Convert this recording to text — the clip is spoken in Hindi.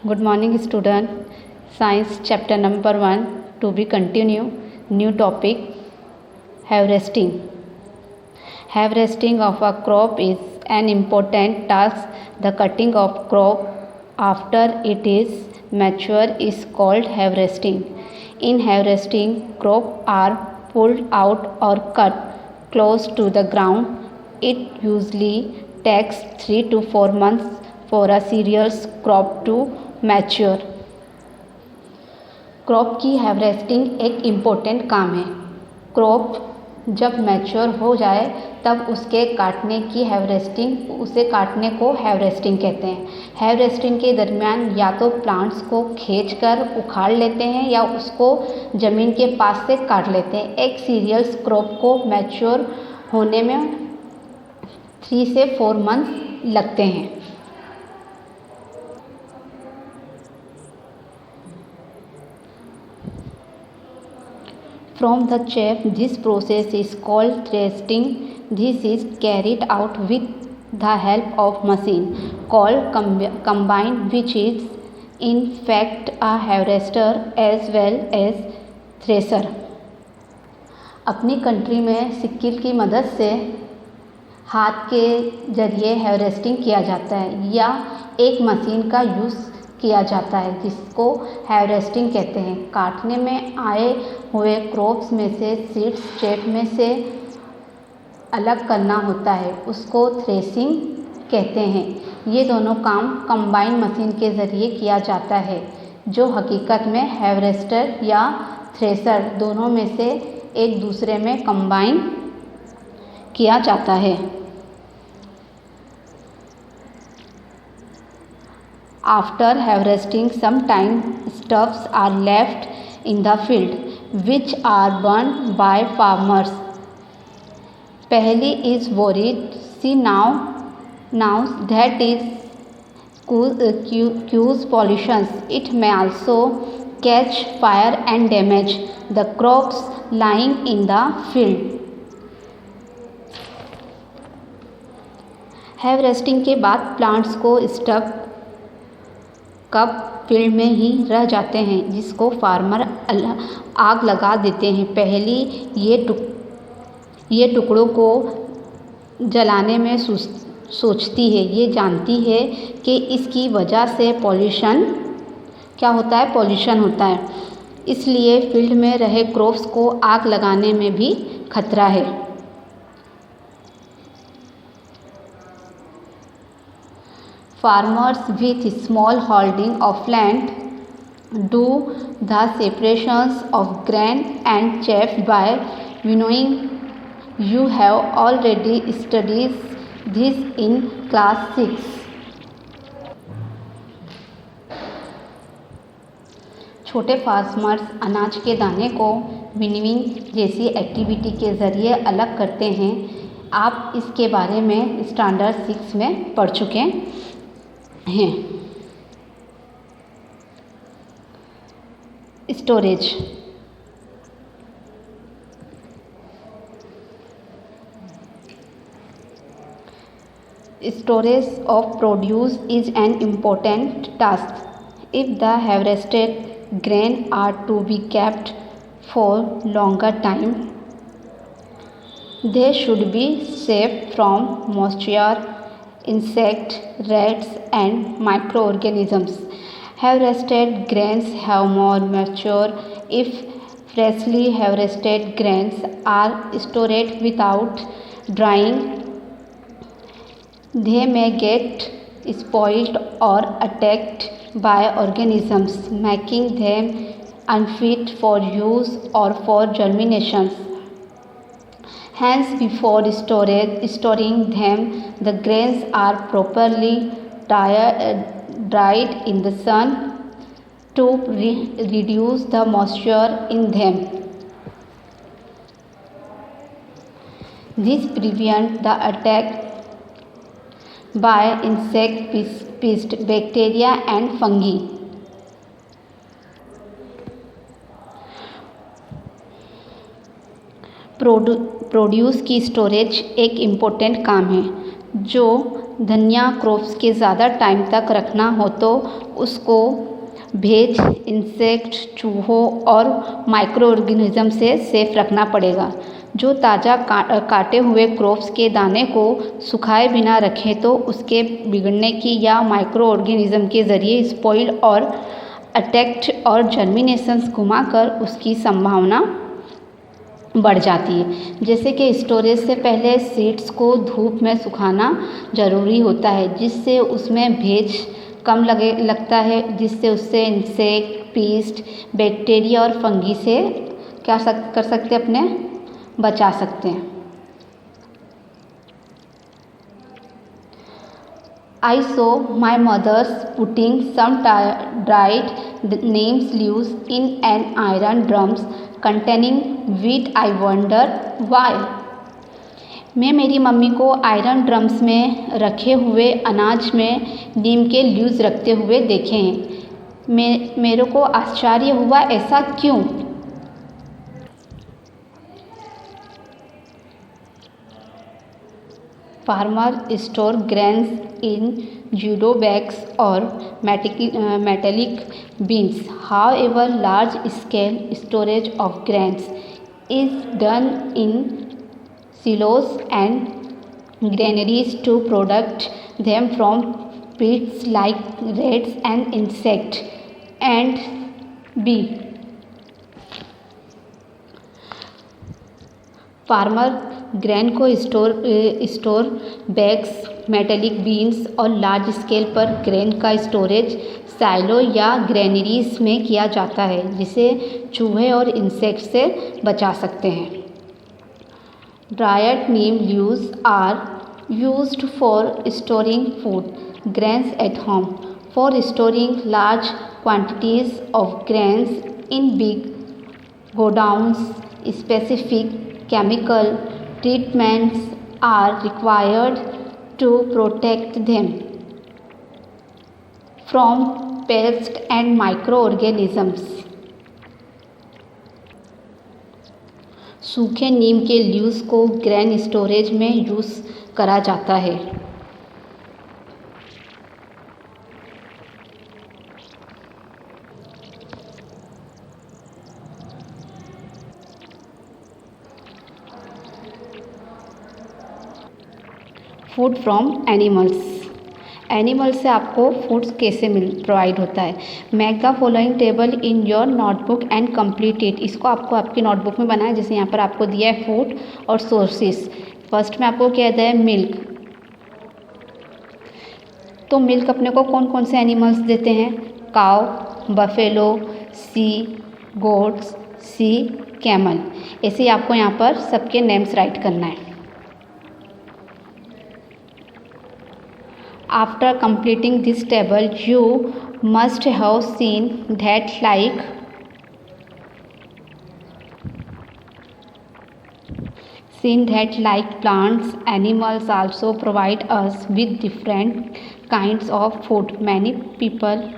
Good morning, student. Science chapter number 1 to be continue. New topic, harvesting. Harvesting of a crop is an important task. The cutting of crop after it is mature is called harvesting. In harvesting, crops are pulled out or cut close to the ground. It usually takes 3 to 4 months for a cereals crop to mature. Crop की हार्वेस्टिंग एक इम्पोर्टेंट काम है. क्रॉप जब मैच्योर हो जाए तब उसके काटने की हार्वेस्टिंग, उसे काटने को हार्वेस्टिंग कहते हैं. हार्वेस्टिंग के दरमियान या तो प्लांट्स को खींचकर उखाड़ लेते हैं या उसको ज़मीन के पास से काट लेते हैं. एक सीरियल्स क्रॉप को मैच्योर होने में 3 से 4 मंथ लगते हैं. From the chaff, this process is called threshing. This is carried out with the help of machine called combine, which is in fact a harvester as well as thresher. अपनी कंट्री में सिक्किल की मदद से हाथ के जरिए हार्वेस्टिंग किया जाता है या एक मशीन का यूज़ किया जाता है जिसको हार्वेस्टिंग कहते हैं. काटने में आए हुए क्रॉप्स में से सीड्स चेप में से अलग करना होता है, उसको थ्रेसिंग कहते हैं. ये दोनों काम कंबाइन मशीन के ज़रिए किया जाता है जो हकीकत में हार्वेस्टर या थ्रेसर दोनों में से एक दूसरे में कंबाइन किया जाता है. After harvesting, sometimes stuffs are left in the field, which are burned by farmers. Pehli is worried. See now that is cause pollution. It may also catch fire and damage the crops lying in the field. Harvesting के बाद प्लांट्स को स्टफ कब फील्ड में ही रह जाते हैं जिसको फार्मर आग लगा देते हैं. पहली ये टुकड़ों को जलाने में सोचती है. ये जानती है कि इसकी वजह से पॉल्यूशन होता है. इसलिए फील्ड में रहे क्रॉप्स को आग लगाने में भी खतरा है. Farmers with small holding of land do the separations of grain and chaff by winnowing. You have already studied this in class 6. छोटे फार्मर्स अनाज के दाने को विनोइंग जैसी एक्टिविटी के ज़रिए अलग करते हैं. आप इसके बारे में स्टैंडर्ड 6 में पढ़ चुके हैं. Storage. Storage of produce is an important task. If the harvested grain are to be kept for longer time, they should be safe from moisture, insects, rats and microorganisms. Harvested grains have more moisture. If freshly harvested grains are stored without drying, they may get spoiled or attacked by organisms, making them unfit for use or for germination. Hence, before storing them, the grains are properly dried in the sun to reduce the moisture in them. This prevents the attack by insect pests, bacteria and fungi. Produce की स्टोरेज एक इम्पोर्टेंट काम है जो धनिया क्रॉप्स के ज़्यादा टाइम तक रखना हो तो उसको भेज, इंसेक्ट, चूहों और माइक्रो ऑर्गेनिज्म से सेफ रखना पड़ेगा। जो ताज़ा काटे हुए क्रॉप्स के दाने को सुखाए बिना रखें तो उसके बिगड़ने की या माइक्रो ऑर्गेनिज्म के ज़रिए स्पॉइल और अटैक्ट और जर्मिनेशंस घुमाकर उसकी संभावना बढ़ जाती है। जैसे कि स्टोरेज से पहले सीड्स को धूप में सुखाना ज़रूरी होता है, जिससे उसमें भेज कम लगता है, जिससे उससे इंसेक्ट, पीस्ट, बैक्टीरिया और फंगी से कर सकते हैं, अपने बचा सकते हैं। I saw my mother's putting some dried neem leaves in an iron drums containing wheat. I wonder why. मैं मेरी मम्मी को आयरन ड्रम्स में रखे हुए अनाज में नीम के लीव्स रखते हुए देखे हैं। मेरे को आश्चर्य हुआ, ऐसा क्यों? Farmer store grains in judo bags or metallic bins. However, large scale storage of grains is done in silos and granaries to protect them from pests like rats and insects. And B. Farmer grain को स्टोर बैग्स, मेटेलिक बीन्स और लार्ज स्केल पर ग्रेन का स्टोरेज साइलो या ग्रेनरीज में किया जाता है, जिसे चूहे और इंसेक्ट से बचा सकते हैं। Dried neem leaves are used for storing food grains at home. For storing large quantities of grains in big godowns, specific chemical treatments are required to protect them from pests and microorganisms. सूखे नीम के लीव्स को ग्रेन स्टोरेज में यूज़ करा जाता है। फूड फ्रॉम एनिमल्स से आपको फूड्स कैसे प्रोवाइड होता है। Make the following table in your notebook and complete it. इसको आपको आपकी नोटबुक में बनाए, जैसे यहाँ पर आपको दिया है फूड और सोर्सेस। फर्स्ट में आपको क्या दिया है, मिल्क। तो मिल्क अपने को कौन कौन से एनिमल्स देते हैं, काव, बफेलो, सी गोट्स, सी कैमल। ऐसे ही आपको यहाँ पर सबके नेम्स राइट करना है। After completing this table, you must have seen that like plants, animals also provide us with different kinds of food. Many people